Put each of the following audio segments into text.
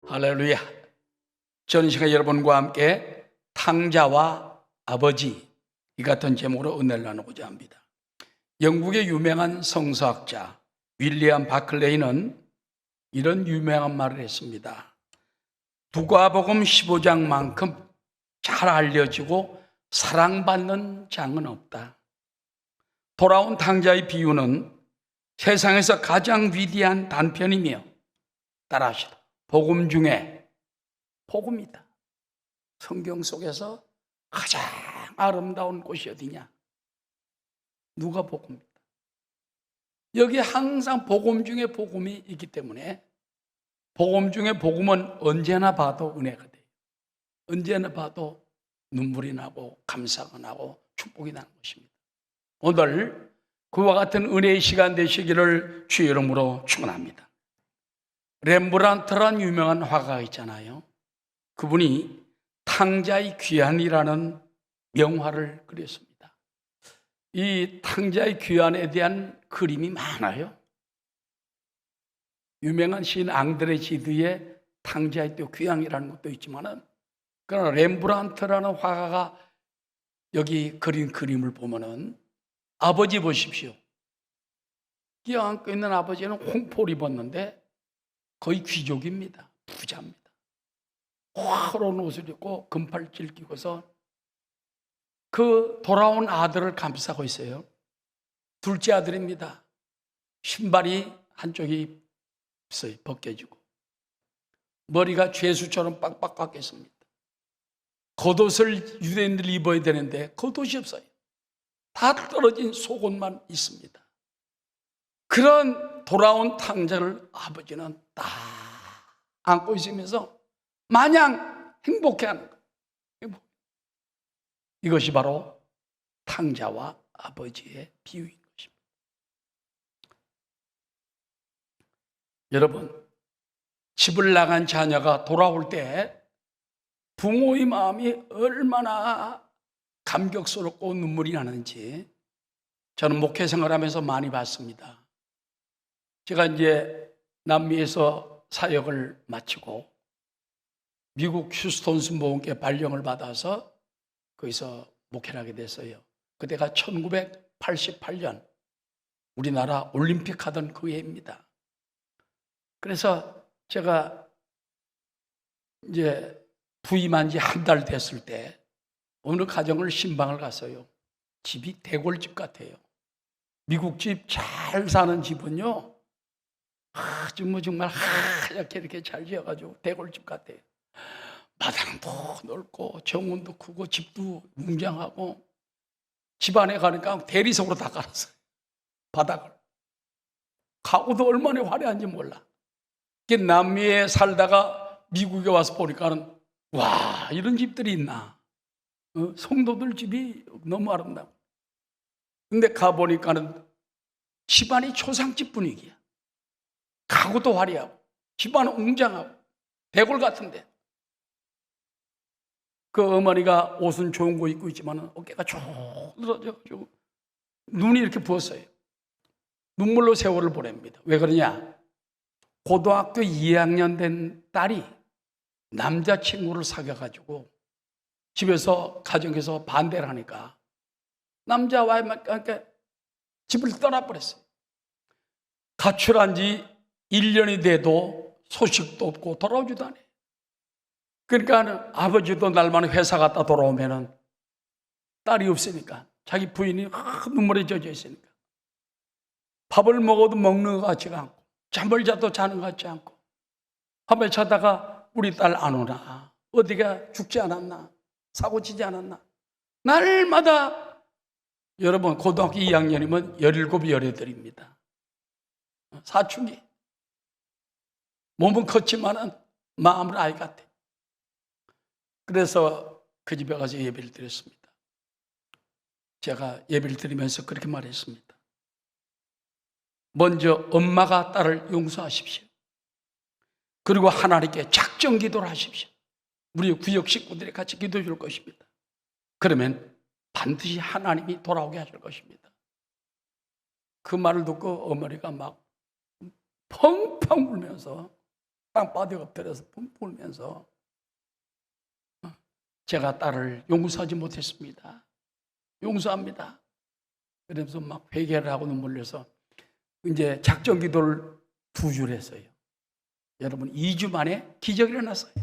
할렐루야. 저는 시간 여러분과 함께 탕자와 아버지 이 같은 제목으로 은혜를 나누고자 합니다. 영국의 유명한 성서학자 윌리엄 바클레이는 이런 유명한 말을 했습니다. 누가복음 15장만큼 잘 알려지고 사랑받는 장은 없다. 돌아온 탕자의 비유는 세상에서 가장 위대한 단편이며 따라하시다. 복음 중에 복음이다. 성경 속에서 가장 아름다운 곳이 어디냐? 누가복음이다. 여기 항상 복음 중에 복음이 있기 때문에 복음 중에 복음은 언제나 봐도 은혜가 돼요. 언제나 봐도 눈물이 나고 감사가 나고 축복이 나는 것입니다. 오늘 그와 같은 은혜의 시간 되시기를 주의 이름으로 축원합니다. 렘브란트라는 유명한 화가가 있잖아요. 그분이 탕자의 귀환이라는 명화를 그렸습니다. 이 탕자의 귀환에 대한 그림이 많아요. 유명한 시인 앙드레 지드의 탕자의 또 귀환이라는 것도 있지만은, 그러나 렘브란트라는 화가가 여기 그린 그림을 보면은 아버지 보십시오. 끼어안고 있는 아버지는 홍포를 입었는데 거의 귀족입니다. 부자입니다. 화려한 옷을 입고 금팔찌를 끼고서 그 돌아온 아들을 감싸고 있어요. 둘째 아들입니다. 신발이 한쪽이 있어요. 벗겨지고 머리가 죄수처럼 빡빡 깎여 있습니다. 겉옷을 유대인들이 입어야 되는데 겉옷이 없어요. 다 떨어진 속옷만 있습니다. 그런 돌아온 탕자를 아버지는 딱 안고 있으면서 마냥 행복해하는 거예요. 이것이 바로 탕자와 아버지의 비유인 것입니다. 여러분, 집을 나간 자녀가 돌아올 때 부모의 마음이 얼마나 감격스럽고 눈물이 나는지 저는 목회 생활하면서 많이 봤습니다. 제가 이제 남미에서 사역을 마치고 미국 휴스턴스 모험교회 발령을 받아서 거기서 목회를 하게 됐어요. 그때가 1988년 우리나라 올림픽 하던 그 해입니다. 그래서 제가 이제 부임한 지 한 달 됐을 때 어느 가정을 신방을 갔어요. 집이 대골집 같아요. 미국 집 잘 사는 집은요, 아주 정말 하얗게 이렇게 잘 지어가지고 대골집 같아요. 마당도 넓고 정원도 크고 집도 웅장하고 집 안에 가니까 대리석으로 다 깔았어요. 바닥을. 가구도 얼마나 화려한지 몰라. 남미에 살다가 미국에 와서 보니까는 와, 이런 집들이 있나. 성도들 집이 너무 아름다워. 근데 가보니까는 집안이 초상집 분위기야. 가구도 화려하고 집안은 웅장하고 대골 같은데, 그 어머니가 옷은 좋은 거 입고 있지만 어깨가 쪼그러져가지고 눈이 이렇게 부었어요. 눈물로 세월을 보냅니다. 왜 그러냐? 고등학교 2학년 된 딸이 남자친구를 사귀어가지고 집에서 가정에서 반대를 하니까 남자와의 집을 떠나버렸어요. 가출한 지 1년이 돼도 소식도 없고 돌아오지도 않아요. 그러니까 아버지도 날만 회사 갔다 돌아오면은 딸이 없으니까, 자기 부인이 눈물에 젖어 있으니까 밥을 먹어도 먹는 것 같지가 않고 잠을 자도 자는 것 같지 않고, 밤에 자다가 우리 딸 안 오나, 어디가 죽지 않았나, 사고 치지 않았나, 날마다. 여러분, 고등학교 2학년이면 17, 18입니다. 사춘기. 몸은 컸지만은 마음은 아이 같아. 그래서 그 집에 가서 예배를 드렸습니다. 제가 예배를 드리면서 그렇게 말했습니다. 먼저 엄마가 딸을 용서하십시오. 그리고 하나님께 작정 기도를 하십시오. 우리 구역 식구들이 같이 기도해 줄 것입니다. 그러면 반드시 하나님이 돌아오게 하실 것입니다. 그 말을 듣고 어머니가 막 펑펑 울면서 땅바닥에 엎드려서 울면서 제가 딸을 용서하지 못했습니다. 용서합니다. 그러면서 막 회개를 하고 눈물 흘려서 이제 작전 기도를 2주를 했어요. 여러분 2주 만에 기적이 일어났어요.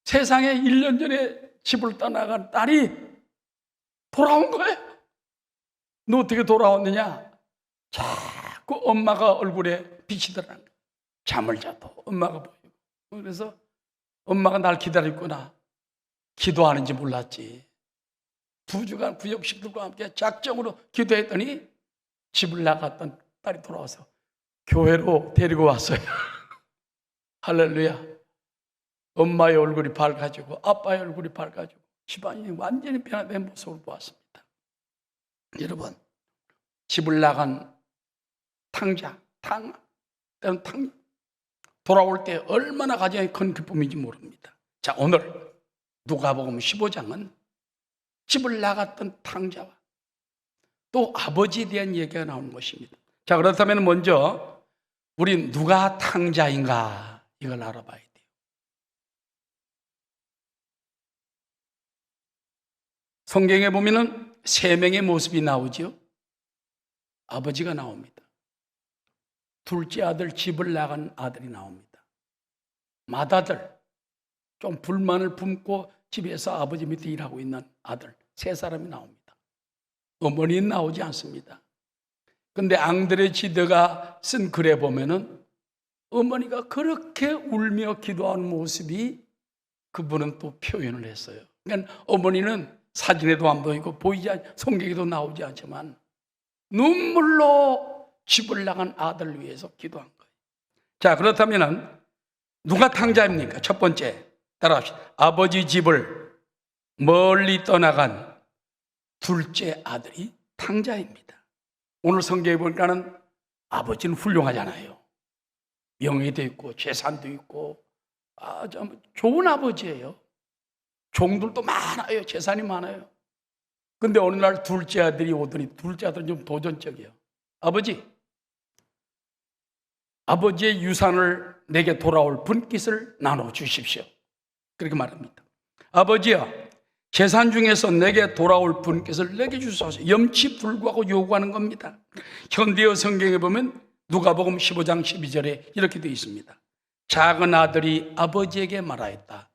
세상에 1년 전에 집을 떠나간 딸이 돌아온 거예요. 너 어떻게 돌아왔느냐? 자꾸 엄마가 얼굴에 비치더라는 거예요. 잠을 자도 엄마가 보이고. 그래서 엄마가 날 기다렸구나. 기도하는지 몰랐지. 2주간 구역식들과 함께 작정으로 기도했더니 집을 나갔던 딸이 돌아와서 교회로 데리고 왔어요. 할렐루야. 엄마의 얼굴이 밝아지고 아빠의 얼굴이 밝아지고 집안이 완전히 변화된 모습을 보았습니다. 여러분, 집을 나간 때는 돌아올 때 얼마나 가정에 큰 기쁨인지 모릅니다. 자, 오늘 누가복음 15장은 집을 나갔던 탕자와 또 아버지에 대한 얘기가 나오는 것입니다. 자, 그렇다면 먼저 우린 누가 탕자인가 이걸 알아봐야 돼요. 성경에 보면은 3명의 모습이 나오죠. 아버지가 나옵니다. 둘째 아들, 집을 나간 아들이 나옵니다. 맏아들, 좀 불만을 품고 집에서 아버지 밑에 일하고 있는 아들 3사람이 나옵니다. 어머니는 나오지 않습니다. 근데 앙드레 지드가 쓴 글에 보면은 어머니가 그렇게 울며 기도하는 모습이 그분은 또 표현을 했어요. 그러니까 어머니는 사진에도 안 보이고 성경에도 나오지 않지만 눈물로 집을 나간 아들을 위해서 기도한 거예요. 자, 그렇다면은 누가 탕자입니까? 첫 번째, 따라합시다. 아버지 집을 멀리 떠나간 둘째 아들이 탕자입니다. 오늘 성경에 보니까는 아버지는 훌륭하잖아요. 명예도 있고 재산도 있고 참 좋은 아버지예요. 종들도 많아요. 재산이 많아요. 근데 어느 날 둘째 아들이 오더니 둘째 아들은 좀 도전적이에요. 아버지의 유산을 내게 돌아올 분깃을 나눠주십시오. 그렇게 말합니다. 아버지여, 재산 중에서 내게 돌아올 분깃을 내게 주소서. 염치 불구하고 요구하는 겁니다. 현대어 성경에 보면 누가복음 15장 12절에 이렇게 되어 있습니다. 작은 아들이 아버지에게 말하였다.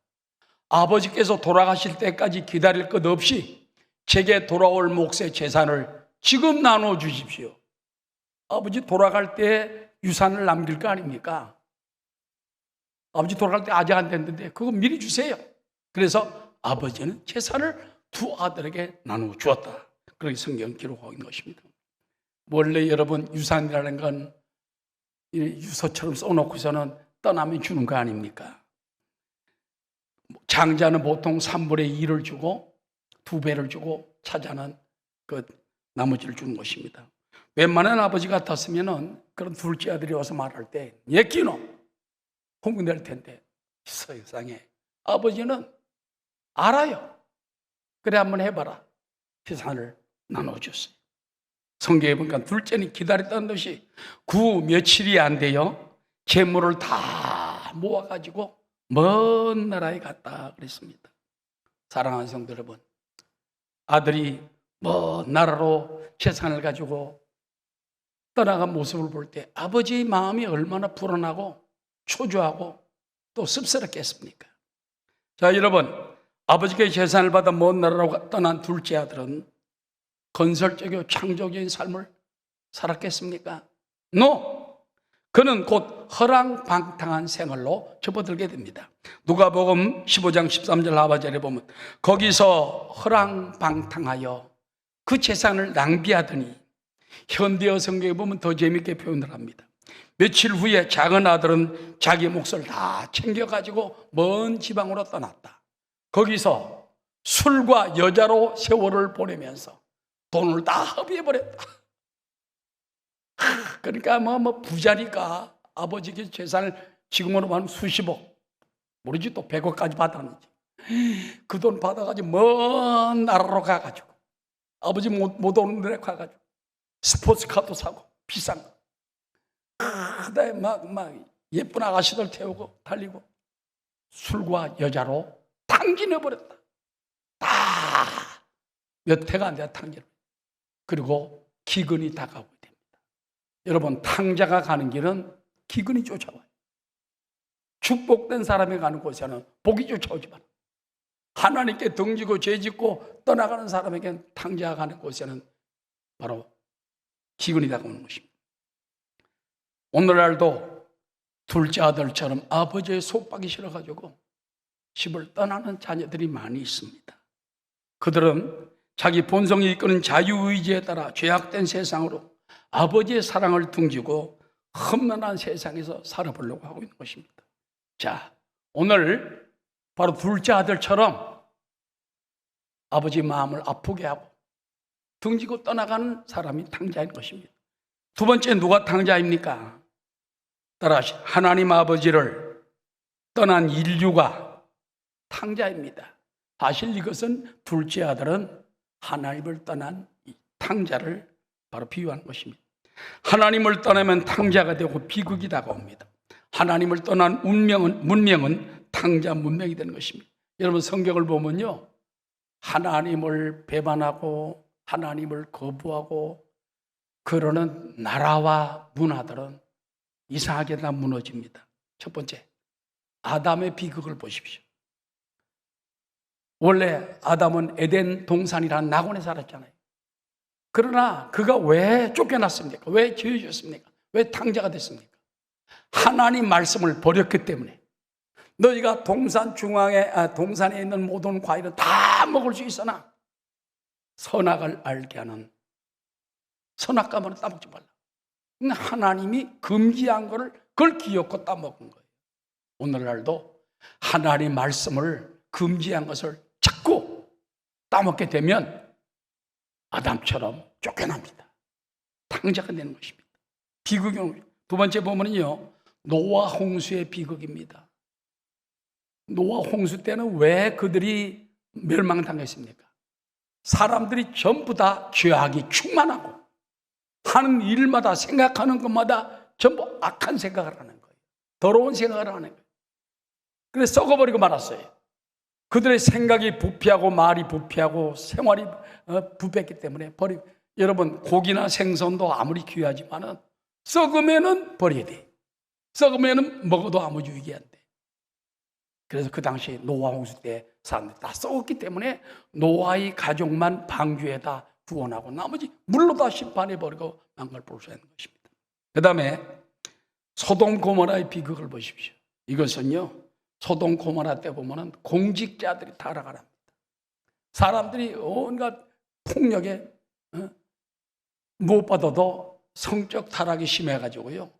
아버지께서 돌아가실 때까지 기다릴 것 없이 제게 돌아올 몫의 재산을 지금 나눠주십시오. 아버지 돌아갈 때 유산을 남길 거 아닙니까? 아버지 돌아갈 때 아직 안 됐는데 그거 미리 주세요. 그래서 아버지는 재산을 2 아들에게 나누어 주었다. 그렇게 성경 기록하고 있는 것입니다. 원래 여러분 유산이라는 건 유서처럼 써놓고서는 떠나면 주는 거 아닙니까? 장자는 보통 3분의 2를 주고 2배를 주고 차자는 그 나머지를 주는 것입니다. 웬만한 아버지 같았으면은 그런 둘째 아들이 와서 말할 때 예끼노 홍군될 텐데 세상에 아버지는 알아요. 그래 한번 해봐라. 재산을 나눠줬어요. 성경에 보니까 둘째는 기다렸다는 듯이 9 며칠이 안 돼요. 재물을 다 모아가지고 먼 나라에 갔다 그랬습니다. 사랑하는 성도 여러분, 아들이 먼 나라로 재산을 가지고 떠나간 모습을 볼 때 아버지의 마음이 얼마나 불안하고 초조하고 또 씁쓸했겠습니까? 자, 여러분, 아버지께 재산을 받아 먼 나라로 떠난 둘째 아들은 건설적이고 창조적인 삶을 살았겠습니까? No! 그는 곧 허랑방탕한 생활로 접어들게 됩니다. 누가복음 15장 13절 하반절에 보면 거기서 허랑방탕하여 그 재산을 낭비하더니 현대어 성경에 보면 더 재밌게 표현을 합니다. 며칠 후에 작은 아들은 자기 몫을 다 챙겨가지고 먼 지방으로 떠났다. 거기서 술과 여자로 세월을 보내면서 돈을 다 허비해버렸다. 그러니까 부자니까 아버지께 재산을 지금으로 말하면 수십억, 모르지 또 100억까지 받았는지 그 돈 받아가지고 먼 나라로 가가지고 아버지 못 오는 데로 가가지고 스포츠카도 사고 비싼 거 그다음에 막 예쁜 아가씨들 태우고 달리고 술과 여자로 탕진해버렸다. 다 몇 해가 안 돼야 탕진. 그리고 기근이 다가오게 됩니다. 여러분, 탕자가 가는 길은 기근이 쫓아와요. 축복된 사람이 가는 곳에는 복이 쫓아오지만 하나님께 등지고 죄짓고 떠나가는 사람에게는 탕자가 가는 곳에는 바로 기근이 다가오는 것입니다. 오늘날도 둘째 아들처럼 아버지의 속박이 싫어가지고 집을 떠나는 자녀들이 많이 있습니다. 그들은 자기 본성이 이끄는 자유의지에 따라 죄악된 세상으로 아버지의 사랑을 등지고 험난한 세상에서 살아보려고 하고 있는 것입니다. 자, 오늘 바로 둘째 아들처럼 아버지 마음을 아프게 하고 등지고 떠나가는 사람이 탕자인 것입니다. 두 번째, 누가 탕자입니까? 따라하시, 하나님 아버지를 떠난 인류가 탕자입니다. 사실 이것은 둘째 아들은 하나님을 떠난 탕자를 바로 비유하는 것입니다. 하나님을 떠나면 탕자가 되고 비극이 다가옵니다. 하나님을 떠난 문명은 탕자 문명이 되는 것입니다. 여러분, 성경을 보면요, 하나님을 배반하고 하나님을 거부하고 그러는 나라와 문화들은 이상하게 다 무너집니다. 첫 번째, 아담의 비극을 보십시오. 원래 아담은 에덴 동산이라는 낙원에 살았잖아요. 그러나 그가 왜 쫓겨났습니까? 왜 지어졌습니까? 왜 탕자가 됐습니까? 하나님 말씀을 버렸기 때문에. 너희가 동산에 있는 모든 과일은 다 먹을 수 있으나 선악을 알게 하는 선악과물은 따먹지 말라. 하나님이 금지한 거를 그걸 기어코 따먹은 거예요. 오늘날도 하나님 말씀을 금지한 것을 자꾸 따먹게 되면 아담처럼 쫓겨납니다. 탕자가 되는 것입니다. 비극이. 두 번째 보면은요, 노아 홍수의 비극입니다. 노아 홍수 때는 왜 그들이 멸망당했습니까? 사람들이 전부 다 죄악이 충만하고 하는 일마다 생각하는 것마다 전부 악한 생각을 하는 거예요. 더러운 생각을 하는 거예요. 그래서 썩어버리고 말았어요. 그들의 생각이 부패하고 말이 부패하고 생활이 부패했기 때문에 여러분, 고기나 생선도 아무리 귀하지만은 썩으면은 버려야 돼. 썩으면은 먹어도 아무 유익이 안 돼. 그래서 그 당시 노아 홍수 때 사람들이 다 썩었기 때문에 노아의 가족만 방주에다 구원하고 나머지 물로 다 심판해버리고 망갈 볼수있는 것입니다. 그 다음에 소돔 고모라의 비극을 보십시오. 이것은요, 소돔 고모라 때 보면은 공직자들이 타락을 합니다. 사람들이 온갖 폭력에 무엇보다도 성적 타락이 심해가지고요,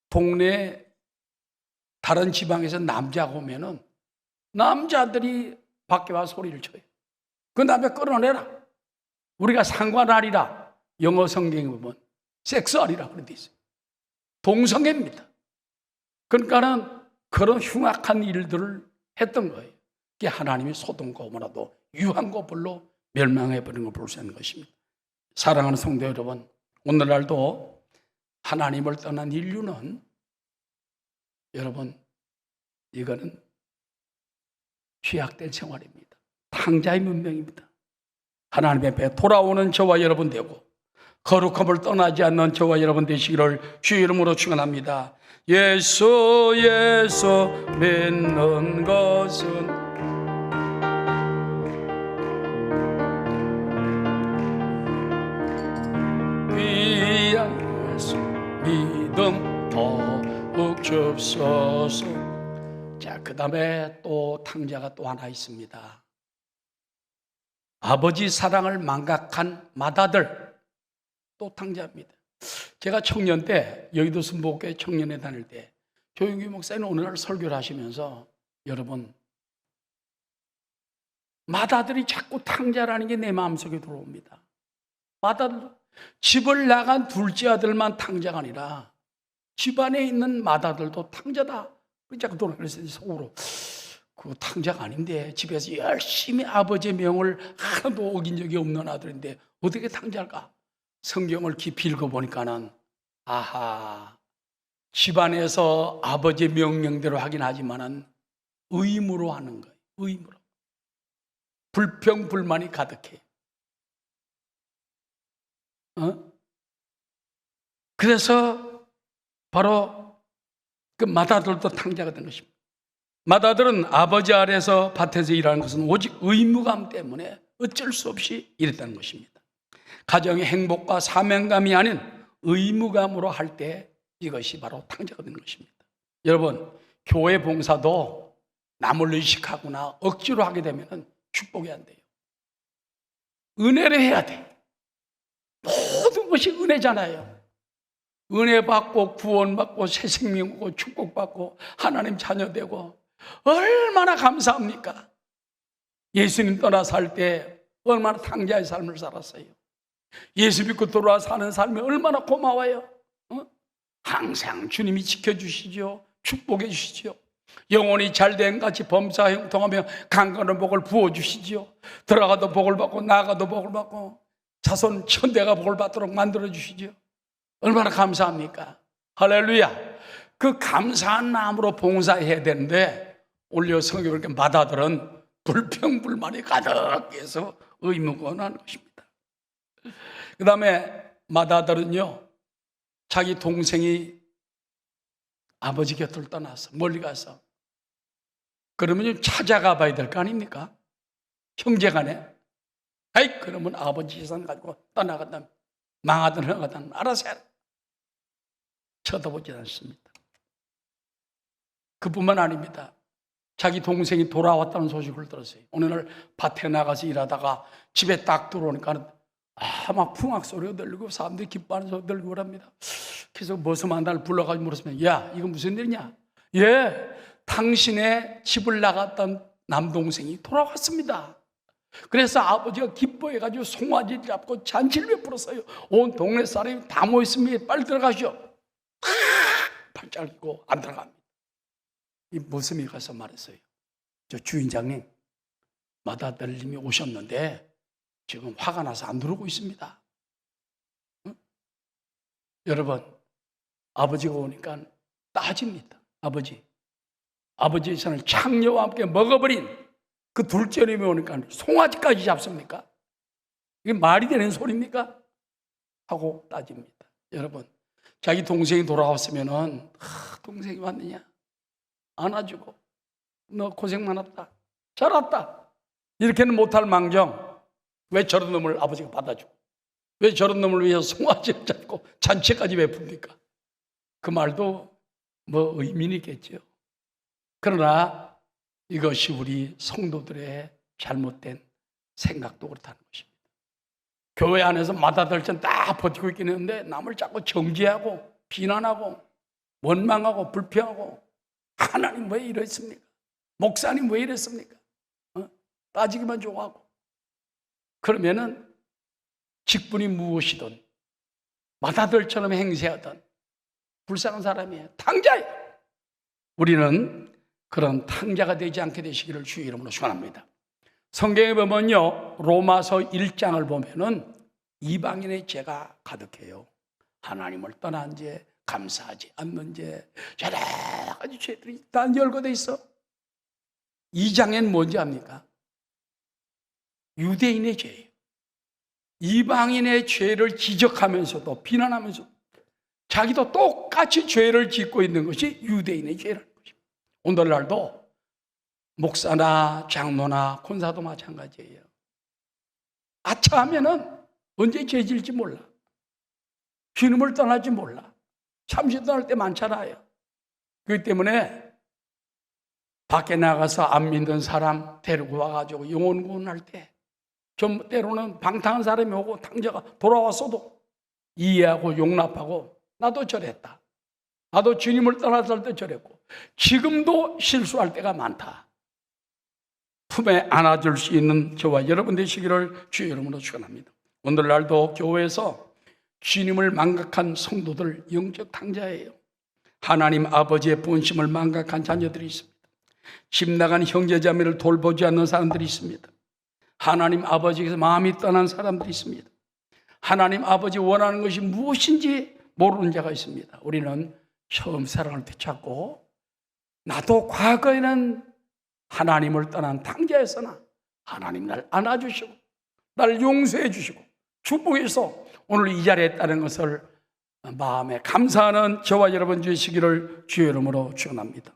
동네 다른 지방에서 남자가 오면은 남자들이 밖에 와서 소리를 쳐요. 그 남자 끌어내라. 우리가 상관하리라. 영어 성경에 보면 섹스하리라 그런 데 있어요. 동성애입니다. 그러니까는 그런 흉악한 일들을 했던 거예요. 그게 하나님이 소돔과 고모라도 유황고불로 멸망해버린 걸 볼 수 있는 것입니다. 사랑하는 성도 여러분, 오늘날도 하나님을 떠난 인류는, 여러분, 이거는 죄악된 생활입니다. 탕자의 문명입니다. 하나님 앞에 돌아오는 저와 여러분 되고 거룩함을 떠나지 않는 저와 여러분 되시기를 주의 이름으로 축원합니다. 예수 믿는 것은 귀한 예수 믿음 더욱 주옵소서. 자, 그 다음에 또 탕자가 또 하나 있습니다. 아버지 사랑을 망각한 맏아들, 또 탕자입니다. 제가 청년 때, 여의도 순복교회 청년회 다닐 때 조용기 목사님 어느 날 설교를 하시면서, 여러분, 맏아들이 자꾸 탕자라는 게 내 마음속에 들어옵니다. 맏아들, 집을 나간 둘째 아들만 탕자가 아니라 집안에 있는 맏아들도 탕자다. 자꾸 돌아가면서 속으로, 그 탕자가 아닌데 집에서 열심히 아버지의 명을 하나도 어긴 적이 없는 아들인데 어떻게 탕자일까? 성경을 깊이 읽어보니까는, 아하, 집안에서 아버지의 명령대로 하긴 하지만은 의무로 하는 거예요. 의무로. 불평불만이 가득해. 그래서 바로 그 맏아들도 탕자가 된 것입니다. 맏아들은 아버지 아래서 밭에서 일하는 것은 오직 의무감 때문에 어쩔 수 없이 일했다는 것입니다. 가정의 행복과 사명감이 아닌 의무감으로 할 때 이것이 바로 탕자가 되는 것입니다. 여러분, 교회 봉사도 남을 의식하거나 억지로 하게 되면 축복이 안 돼요. 은혜를 해야 돼. 모든 것이 은혜잖아요. 은혜 받고 구원받고 새 생명 받고 축복받고 하나님 자녀 되고 얼마나 감사합니까? 예수님 떠나 살 때 얼마나 탕자의 삶을 살았어요. 예수 믿고 돌아와 사는 삶이 얼마나 고마워요. 항상 주님이 지켜주시죠. 축복해 주시죠. 영혼이 잘된 같이 범사 형통하며 강건한 복을 부어주시죠. 들어가도 복을 받고 나가도 복을 받고 자손 천대가 복을 받도록 만들어주시죠. 얼마나 감사합니까? 할렐루야. 그 감사한 마음으로 봉사해야 되는데 오히려 성경을 이렇게 맏아들은 불평불만이 가득해서 의무권하는 것입니다. 그 다음에 맏아들은요, 자기 동생이 아버지 곁을 떠나서 멀리 가서 그러면 찾아가 봐야 될 거 아닙니까? 형제간에. 아이, 그러면 아버지 재산 가지고 떠나갔다면 망하든 흥하든 알아서 해라. 쳐다보지 않습니다. 그뿐만 아닙니다. 자기 동생이 돌아왔다는 소식을 들었어요. 어느 날 밭에 나가서 일하다가 집에 딱 들어오니까 막 풍악 소리가 들리고 사람들이 기뻐하는 소리가 들리고 그럽니다. 그래서 머슴한 날 불러가지고 물었으면, 야, 이거 무슨 일이냐? 예, 당신의 집을 나갔던 남동생이 돌아왔습니다. 그래서 아버지가 기뻐해가지고 송아지를 잡고 잔치를 베풀었어요. 온 동네 사람이 다 모였습니다. 빨리 들어가시오. 팔짱 끼고 안 들어갑니다. 이 머슴이 가서 말했어요. 저 주인장님, 맏아들님이 오셨는데 지금 화가 나서 안 들어오고 있습니다. 응? 여러분, 아버지가 오니까 따집니다. 아버지의 손을 창녀와 함께 먹어버린 그 둘째님이 오니까 송아지까지 잡습니까? 이게 말이 되는 소리입니까? 하고 따집니다. 여러분, 자기 동생이 돌아왔으면은 동생이 왔느냐? 안아주고 너 고생 많았다, 잘 왔다 이렇게는 못할 망정 왜 저런 놈을 아버지가 받아주고 왜 저런 놈을 위해서 송아지를 잡고 잔치까지 베풉니까? 그 말도 뭐 의미는 있겠죠. 그러나 이것이 우리 성도들의 잘못된 생각도 그렇다는 것입니다. 교회 안에서 맏아들처럼 다 버티고 있긴 했는데 남을 자꾸 정죄하고 비난하고 원망하고 불평하고 하나님 왜 이랬습니까? 목사님 왜 이랬습니까? 따지기만 좋아하고 그러면은 직분이 무엇이든 맏아들처럼 행세하던 불쌍한 사람이에요. 탕자예요. 우리는 그런 탕자가 되지 않게 되시기를 주의 이름으로 축원합니다. 성경에 보면요, 로마서 1장을 보면은 이방인의 죄가 가득해요. 하나님을 떠난 죄, 감사하지 않는 죄, 여러 가지 죄들이 다 열거돼 있어. 2장엔 뭔지 압니까? 유대인의 죄예요. 이방인의 죄를 지적하면서도 비난하면서 자기도 똑같이 죄를 짓고 있는 것이 유대인의 죄라는 것입니다. 오늘날도 목사나 장로나 권사도 마찬가지예요. 아차하면은 언제 죄 질지 몰라. 주님을 떠날지 몰라. 잠시 떠날 때 많잖아요. 그렇기 때문에 밖에 나가서 안 믿는 사람 데리고 와가지고 영혼 구원할 때 좀 때로는 방탕한 사람이 오고 탕자가 돌아왔어도 이해하고 용납하고 나도 저랬다. 나도 주님을 떠났을 때 저랬고 지금도 실수할 때가 많다. 품에 안아줄 수 있는 저와 여러분 되시기를 주의 이름으로 축원합니다. 오늘날도 교회에서 주님을 망각한 성도들 영적 탕자예요. 하나님 아버지의 본심을 망각한 자녀들이 있습니다. 집 나간 형제자매를 돌보지 않는 사람들이 있습니다. 하나님 아버지에게서 마음이 떠난 사람들이 있습니다. 하나님 아버지 원하는 것이 무엇인지 모르는 자가 있습니다. 우리는 처음 사랑을 되찾고 나도 과거에는 하나님을 떠난 탕자였으나 하나님 날 안아주시고 날 용서해 주시고 축복해서 오늘 이 자리에 있다는 것을 마음에 감사하는 저와 여러분 되시기를 주의 이름으로 축원합니다.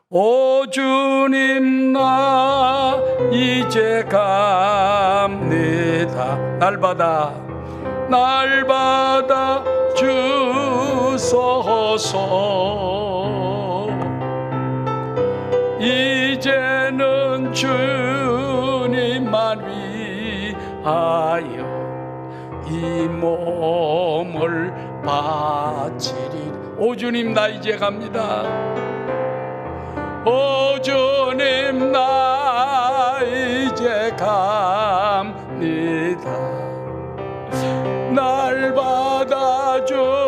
오 주님 나 이제 갑니다. 날 받아 주소서. 이제는 주님만 위하여 이 몸을 바치리. 오 주님 나 이제 갑니다. 오 주님 나 이제 갑니다. 날 받아주소서.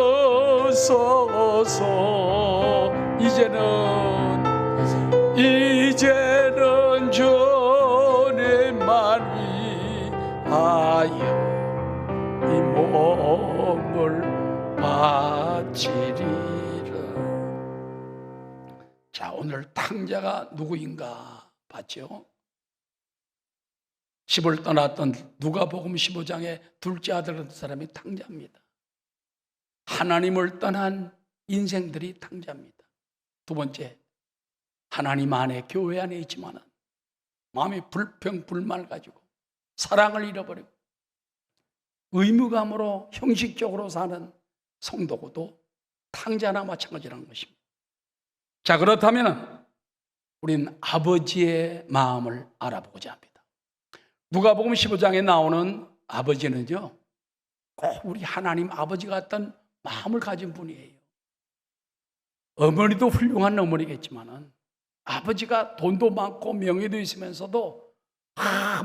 이제는 주님만 위하여 이 몸을 바치리라. 자, 오늘 탕자가 누구인가 봤죠? 집을 떠났던 누가복음 15장의 둘째 아들 사람이 탕자입니다. 하나님을 떠난 인생들이 탕자입니다. 두 번째, 하나님 안에 교회 안에 있지만 마음의 불평 불만을 가지고 사랑을 잃어버리고 의무감으로 형식적으로 사는 성도고도 탕자나 마찬가지라는 것입니다. 자, 그렇다면 우리는 아버지의 마음을 알아보고자 합니다. 누가복음 15장에 나오는 아버지는요, 꼭 우리 하나님 아버지 같은 마음을 가진 분이에요. 어머니도 훌륭한 어머니겠지만은 아버지가 돈도 많고 명예도 있으면서도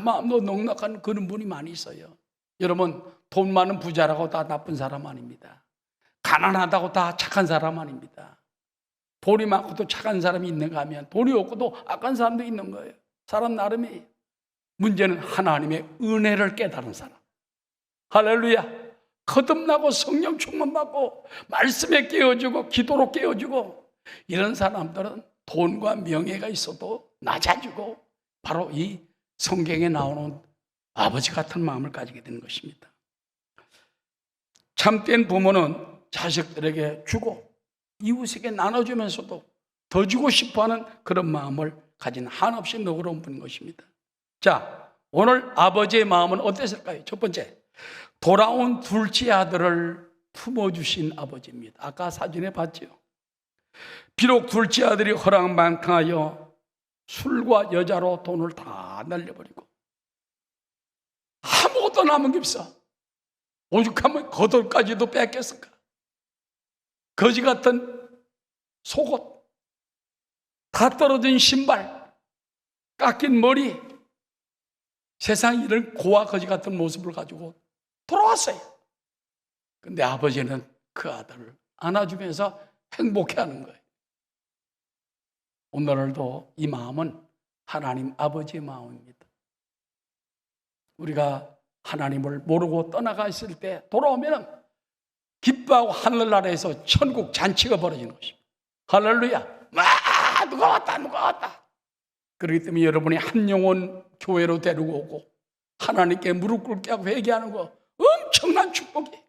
마음도 넉넉한 그런 분이 많이 있어요. 여러분, 돈 많은 부자라고 다 나쁜 사람 아닙니다. 가난하다고 다 착한 사람 아닙니다. 돈이 많고도 착한 사람이 있는가 하면 돈이 없고도 악한 사람도 있는 거예요. 사람 나름이에요. 문제는 하나님의 은혜를 깨달은 사람. 할렐루야. 거듭나고 성령 충만받고 말씀에 깨어지고 기도로 깨어지고 이런 사람들은 돈과 명예가 있어도 낮아지고 바로 이 성경에 나오는 아버지 같은 마음을 가지게 되는 것입니다. 참된 부모는 자식들에게 주고 이웃에게 나눠주면서도 더 주고 싶어하는 그런 마음을 가진 한없이 너그러운 분인 것입니다. 자, 오늘 아버지의 마음은 어땠을까요? 첫 번째, 돌아온 둘째 아들을 품어주신 아버지입니다. 아까 사진에 봤죠? 비록 둘째 아들이 허랑방탕하여 술과 여자로 돈을 다 날려버리고 아무것도 남은 게 없어. 오죽하면 겉옷까지도 뺏겼을까? 거지 같은 속옷, 다 떨어진 신발, 깎인 머리, 세상 이런 고와 거지 같은 모습을 가지고 돌아왔어요. 근데 아버지는 그 아들을 안아주면서 행복해하는 거예요. 오늘도 이 마음은 하나님 아버지의 마음입니다. 우리가 하나님을 모르고 떠나가 있을 때 돌아오면 기뻐하고 하늘나라에서 천국 잔치가 벌어지는 것입니다. 할렐루야. 누가 왔다. 그렇기 때문에 여러분이 한 영혼 교회로 데리고 오고 하나님께 무릎 꿇게 하고 회개하는 거 엄청난 축복이에요.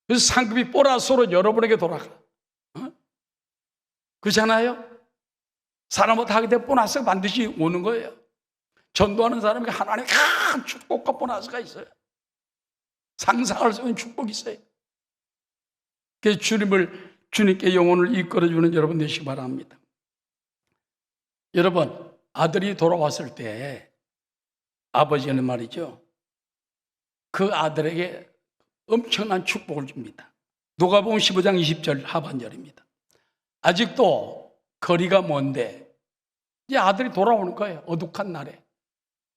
그래서 상급이 보너스로 여러분에게 돌아가. 그렇잖아요? 사람마다 하게 될 보너스가 반드시 오는 거예요. 전도하는 사람에게 하나님의 큰 축복과 보너스가 있어요. 상상할 수 없는 축복이 있어요. 그래서 주님께 영혼을 이끌어주는 여러분 되시기 바랍니다. 여러분, 아들이 돌아왔을 때 아버지는 말이죠, 그 아들에게 엄청난 축복을 줍니다. 누가복음 15장 20절 하반절입니다. 아직도 거리가 먼데 이제 아들이 돌아오는 거예요. 어둑한 날에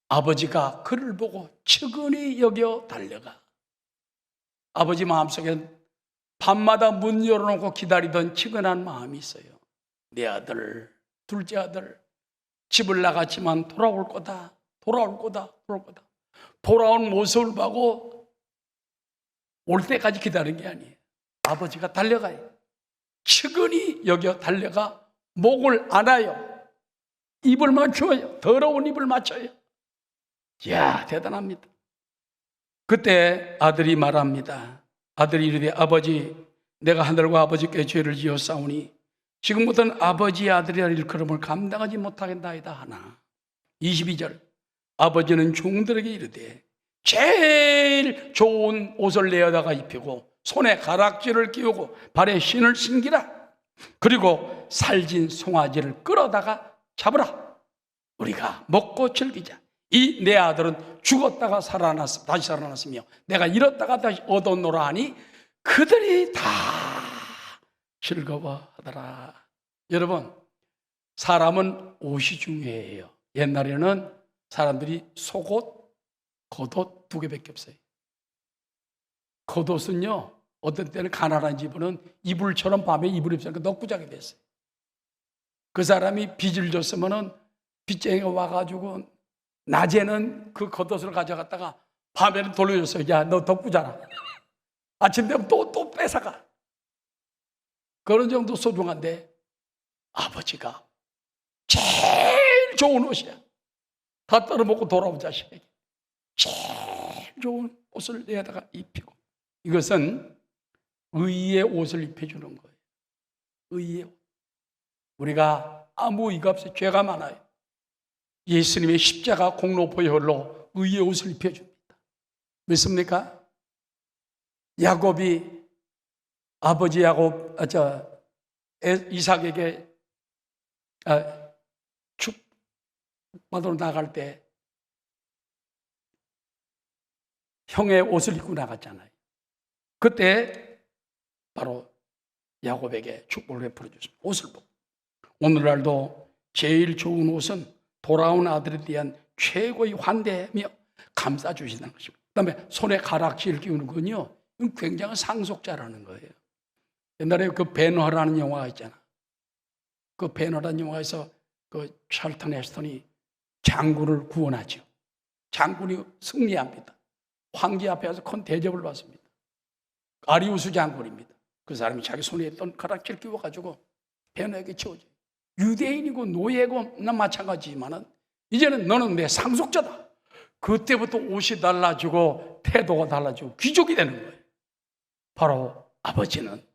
아버지가 그를 보고 측은히 여겨 달려가. 아버지 마음속엔 밤마다 문 열어놓고 기다리던 측은한 마음이 있어요. 내 아들, 둘째 아들 집을 나갔지만 돌아올 거다. 돌아온 모습을 보고 올 때까지 기다린 게 아니에요. 아버지가 달려가요. 측은히 여겨 달려가 목을 안아요. 입을 맞춰요. 더러운 입을 맞춰요. 이야, 대단합니다. 그때 아들이 말합니다. 아들이 이르되 아버지, 내가 하늘과 아버지께 죄를 지었사오니 지금부터는 아버지의 아들이라 일컬음을 감당하지 못하겠나이다 하나. 22절, 아버지는 종들에게 이르되 제일 좋은 옷을 내어다가 입히고 손에 가락지를 끼우고 발에 신을 신기라. 그리고 살진 송아지를 끌어다가 잡으라. 우리가 먹고 즐기자. 이 내 아들은 죽었다가 다시 살아났으며 내가 잃었다가 다시 얻었노라 하니 그들이 다 즐거워하더라. 여러분, 사람은 옷이 중요해요. 옛날에는 사람들이 속옷, 겉옷 두 개밖에 없어요. 겉옷은요, 어떤 때는 가난한 집은 이불처럼 밤에 이불 입으니까 넉부자게 됐어요. 그 사람이 빚을 줬으면은 빚쟁이가 와가지고 낮에는 그 겉옷을 가져갔다가 밤에는 돌려줬어요. 야, 너 덕부자라. 아침 되면 또 뺏어가. 그런 정도 소중한데 아버지가 제일 좋은 옷이야. 다 떨어먹고 돌아온 자식에게 제일 좋은 옷을 내다가 입히고, 이것은 의의 옷을 입혀주는 거예요. 의의 옷. 우리가 아무 의가 없어요. 죄가 많아요. 예수님의 십자가 공로포의 혈로 의의 옷을 입혀줍니다. 믿습니까? 야곱이 아버지 이삭에게 축받으러 나갈 때 형의 옷을 입고 나갔잖아요. 그때 바로 야곱에게 축복을 베풀어 줬습니다. 옷을 보고. 오늘날도 제일 좋은 옷은 돌아온 아들에 대한 최고의 환대며 감싸 주시는 것입니다. 그다음에 손에 가락지를 끼우는 건요, 이건 굉장한 상속자라는 거예요. 옛날에 그 배너라는 영화가 있잖아. 그 배너라는 영화에서 그 찰턴 헤스턴이 장군을 구원하죠. 장군이 승리합니다. 황제 앞에서 큰 대접을 받습니다. 아리우스 장군입니다. 그 사람이 자기 손에 있던 가락지를 끼워가지고 배너에게 채워줘요. 유대인이고 노예고 나 마찬가지지만은 이제는 너는 내 상속자다. 그때부터 옷이 달라지고 태도가 달라지고 귀족이 되는 거예요. 바로 아버지는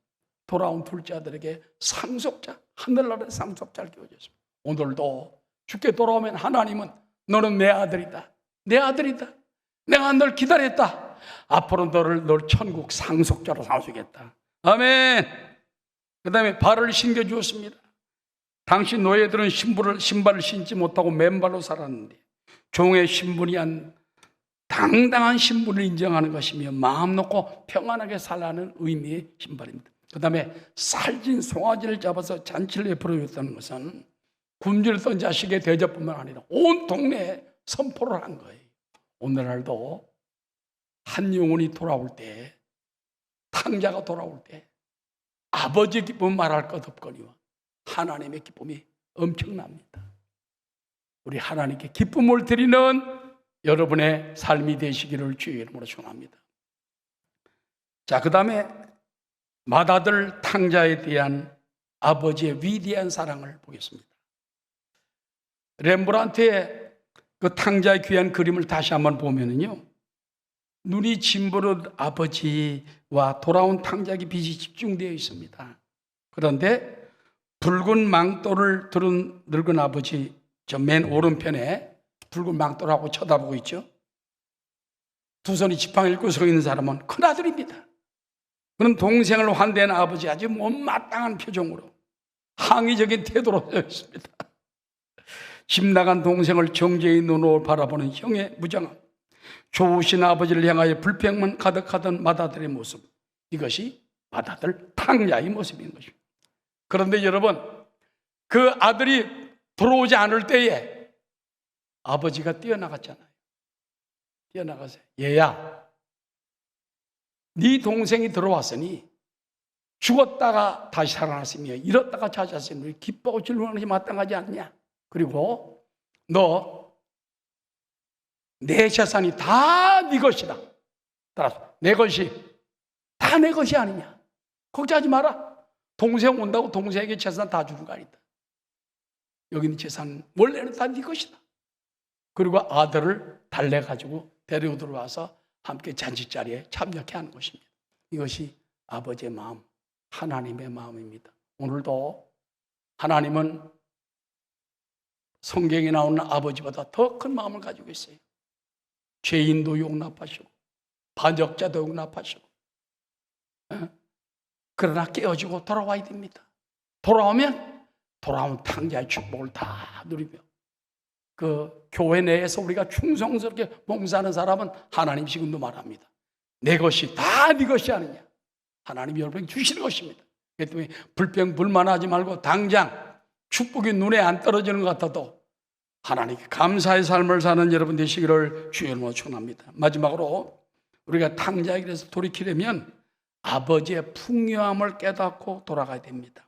돌아온 둘째 아들에게 상속자, 하늘나라의 상속자를 끼워줬습니다. 오늘도 주께 돌아오면 하나님은 너는 내 아들이다. 내 아들이다. 내가 널 기다렸다. 앞으로 널 천국 상속자로 삼으시겠다. 아멘. 그 다음에 발을 신겨주었습니다. 당시 노예들은 신발을 신지 못하고 맨발로 살았는데 종의 신분이 당당한 신분을 인정하는 것이며 마음 놓고 평안하게 살라는 의미의 신발입니다. 그 다음에 살진 송아지를 잡아서 잔치를 베풀어 줬다는 것은 굶주렸던 자식의 대접뿐만 아니라 온 동네에 선포를 한 거예요. 오늘날도 한 영혼이 돌아올 때, 탕자가 돌아올 때 아버지의 기쁨 말할 것 없거니와 하나님의 기쁨이 엄청납니다. 우리 하나님께 기쁨을 드리는 여러분의 삶이 되시기를 주의 이름으로 축원합니다. 자, 그 다음에 맏아들 탕자에 대한 아버지의 위대한 사랑을 보겠습니다. 렘브란트의 그 탕자의 귀한 그림을 다시 한번 보면은요, 눈이 짐부른 아버지와 돌아온 탕자의 빛이 집중되어 있습니다. 그런데 붉은 망토를 들은 늙은 아버지, 저 맨 오른편에 붉은 망토를 하고 쳐다보고 있죠. 두 손이 지팡이 읽고 서 있는 사람은 큰아들입니다. 그는 동생을 환대하는 아버지 아주 못마땅한 표정으로 항의적인 태도로 서 있습니다. 집 나간 동생을 정죄의 눈으로 바라보는 형의 무장함, 좋으신 아버지를 향하여 불평만 가득하던 맏아들의 모습, 이것이 맏아들 탕자의 모습인 것입니다. 그런데 여러분, 그 아들이 들어오지 않을 때에 아버지가 뛰어나갔잖아요. 뛰어나가서 얘야, 네 동생이 들어왔으니 죽었다가 다시 살아났으며 잃었다가 찾았으니 기뻐하고 즐거워하는 것이 마땅하지 않냐. 그리고 너 내 재산이 다 네 것이다. 따라서 내 것이 다 내 것이 아니냐. 걱정하지 마라. 동생 온다고 동생에게 재산 다 주는 거 아니다. 여기 있는 재산 원래는 다 네 것이다. 그리고 아들을 달래가지고 데리고 들어와서 함께 잔치자리에 참여케 하는 것입니다. 이것이 아버지의 마음, 하나님의 마음입니다. 오늘도 하나님은 성경에 나오는 아버지보다 더 큰 마음을 가지고 있어요. 죄인도 용납하시고 반역자도 용납하시고, 그러나 깨어지고 돌아와야 됩니다. 돌아오면 탕자의 축복을 다 누리며, 그 교회 내에서 우리가 충성스럽게 봉사하는 사람은 하나님 지금도 말합니다. 내 것이 다 네 것이 아니냐. 하나님이 여러분에게 주시는 것입니다. 그렇기 때문에 불평불만하지 말고 당장 축복이 눈에 안 떨어지는 것 같아도 하나님께 감사의 삶을 사는 여러분 되시기를 주의 이름으로 축원합니다. 마지막으로 우리가 탕자의 길에서 돌이키려면 아버지의 풍요함을 깨닫고 돌아가야 됩니다.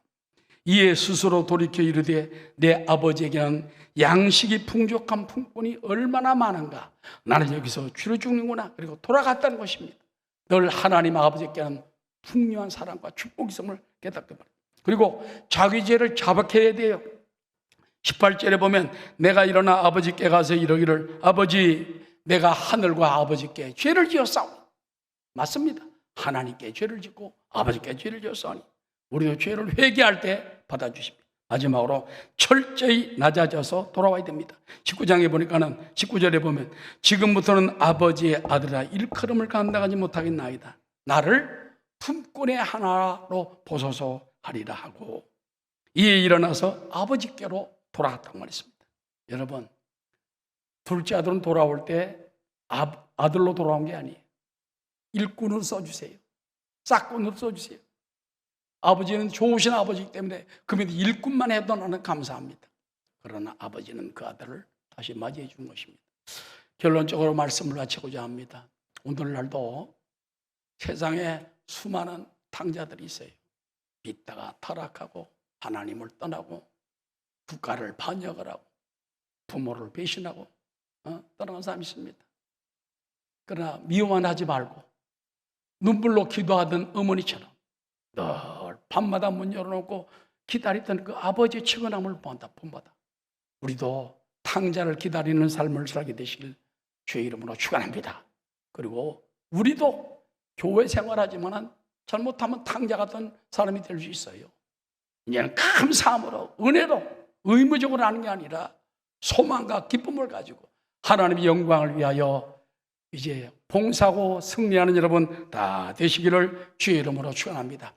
이에 스스로 돌이켜 이르되 내 아버지에게는 양식이 풍족한 품꾼이 얼마나 많은가. 나는 여기서 줄여 죽는구나. 그리고 돌아갔다는 것입니다. 늘 하나님 아버지께는 풍요한 사랑과 축복이 있음을 깨닫게 바랍니다. 그리고 자기 죄를 자박해야 돼요. 18절에 보면 내가 일어나 아버지께 가서 이르기를 아버지 내가 하늘과 아버지께 죄를 지었사오니. 맞습니다. 하나님께 죄를 짓고 아버지께 죄를 지었사오니 우리도 죄를 회개할 때 받아주십니다. 마지막으로 철저히 낮아져서 돌아와야 됩니다. 19장에 보니까는 19절에 보면 지금부터는 아버지의 아들아 일컬음을 감당하지 못하겠나이다. 나를 품꾼의 하나로 보소서 하리라 하고 이에 일어나서 아버지께로 돌아갔다고 말했습니다. 여러분, 둘째 아들은 돌아올 때 아들로 돌아온 게 아니에요. 일꾼으로 써주세요. 싹꾼으로 써주세요. 아버지는 좋으신 아버지이기 때문에 그분이 일꾼만 해도 나는 감사합니다. 그러나 아버지는 그 아들을 다시 맞이해 준 것입니다. 결론적으로 말씀을 마치고자 합니다. 오늘날도 세상에 수많은 탕자들이 있어요. 믿다가 타락하고 하나님을 떠나고 국가를 반역을 하고 부모를 배신하고 떠나간 사람이 있습니다. 그러나 미워만 하지 말고 눈물로 기도하던 어머니처럼 늘 밤마다 문 열어놓고 기다리던 그 아버지의 측은함을 본받아 우리도 탕자를 기다리는 삶을 살게 되시길 주의 이름으로 축원합니다. 그리고 우리도 교회 생활하지만 잘못하면 탕자 같은 사람이 될 수 있어요. 이제는 감사함으로 은혜로 의무적으로 하는 게 아니라 소망과 기쁨을 가지고 하나님의 영광을 위하여 이제 봉사하고 승리하는 여러분 다 되시기를 주의 이름으로 축원합니다.